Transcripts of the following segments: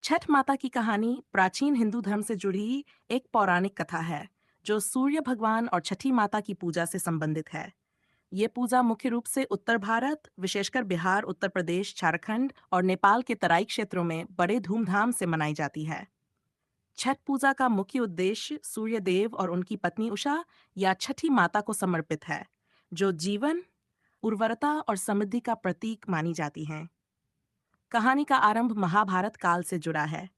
छठ माता की कहानी प्राचीन हिंदू धर्म से जुड़ी एक पौराणिक कथा है जो सूर्य भगवान और छठी माता की पूजा से संबंधित है। ये पूजा मुख्य रूप से उत्तर भारत, विशेषकर बिहार, उत्तर प्रदेश, झारखंड और नेपाल के तराई क्षेत्रों में बड़े धूमधाम से मनाई जाती है। छठ पूजा का मुख्य उद्देश्य सूर्य देव और उनकी पत्नी उषा या छठी माता को समर्पित है, जो जीवन, उर्वरता और समृद्धि का प्रतीक मानी जाती हैं। कहानी का आरंभ महाभारत काल से जुड़ा है।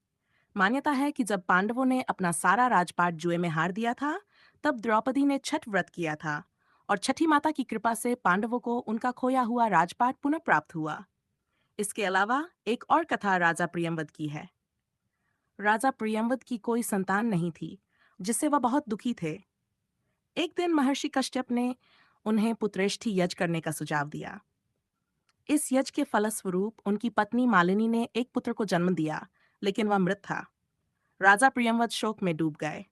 मान्यता है कि जब पांडवों ने अपना सारा राजपाट जुए में हार दिया था, तब द्रौपदी ने छठ व्रत किया था और छठी माता की कृपा से पांडवों को उनका खोया हुआ राजपाट पुनः प्राप्त हुआ। इसके अलावा एक और कथा राजा प्रियंवद की है। राजा प्रियंवद की कोई संतान नहीं थी, जिससे वह बहुत दुखी थे। एक दिन महर्षि कश्यप ने उन्हें पुत्रेष्ठी यज्ञ करने का सुझाव दिया। इस यज्ञ के फलस्वरूप उनकी पत्नी मालिनी ने एक पुत्र को जन्म दिया, लेकिन वह मृत था। राजा प्रियंवद शोक में डूब गए।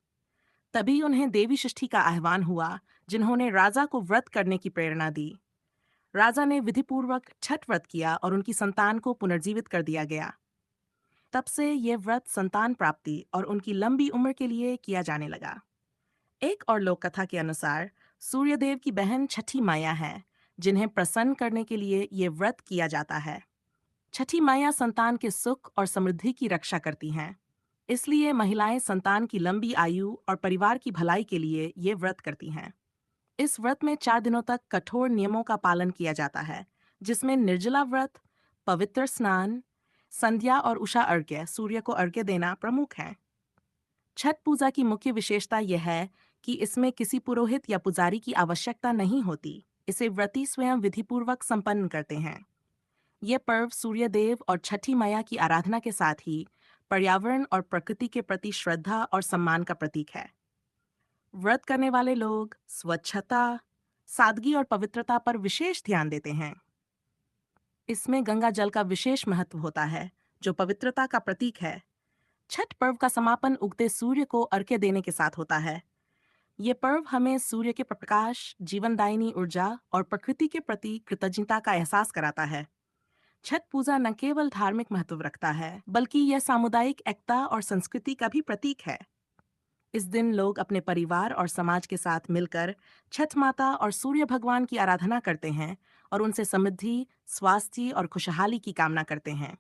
तभी उन्हें देवी षष्ठी का आह्वान हुआ, जिन्होंने राजा को व्रत करने की प्रेरणा दी। राजा ने विधिपूर्वक छठ व्रत किया और उनकी संतान को पुनर्जीवित कर दिया गया। तब से ये व्रत संतान प्राप्ति और उनकी लंबी उम्र के लिए किया जाने लगा। एक और लोक कथा के अनुसार सूर्यदेव की बहन छठी माया है, जिन्हें प्रसन्न करने के लिए ये व्रत किया जाता है। छठी माया संतान के सुख और समृद्धि की रक्षा करती हैं। इसलिए महिलाएं संतान की लंबी आयु और परिवार की भलाई के लिए ये व्रत करती हैं। इस व्रत में 4 दिनों तक कठोर नियमों का पालन किया जाता है, जिसमें निर्जला व्रत, पवित्र स्नान, संध्या और उषा अर्घ्य, सूर्य को अर्घ्य देना प्रमुख है। छठ पूजा की मुख्य विशेषता यह है कि इसमें किसी पुरोहित या पुजारी की आवश्यकता नहीं होती। इसे व्रती स्वयं विधिपूर्वक संपन्न करते हैं। ये पर्व सूर्य देव और छठी मैया की आराधना के साथ ही पर्यावरण और प्रकृति के प्रति श्रद्धा और सम्मान का प्रतीक है। व्रत करने वाले लोग स्वच्छता, सादगी और पवित्रता पर विशेष ध्यान देते हैं। इसमें गंगा जल का विशेष महत्व होता है, जो पवित्रता का प्रतीक है। छठ पर्व का समापन उगते सूर्य को अर्घ्य देने के साथ होता है। ये पर्व हमें सूर्य के प्रकाश, जीवनदायिनी ऊर्जा और प्रकृति के प्रति कृतज्ञता का एहसास कराता है। छठ पूजा न केवल धार्मिक महत्व रखता है, बल्कि यह सामुदायिक एकता और संस्कृति का भी प्रतीक है। इस दिन लोग अपने परिवार और समाज के साथ मिलकर छठ माता और सूर्य भगवान की आराधना करते हैं और उनसे समृद्धि, स्वास्थ्य और खुशहाली की कामना करते हैं।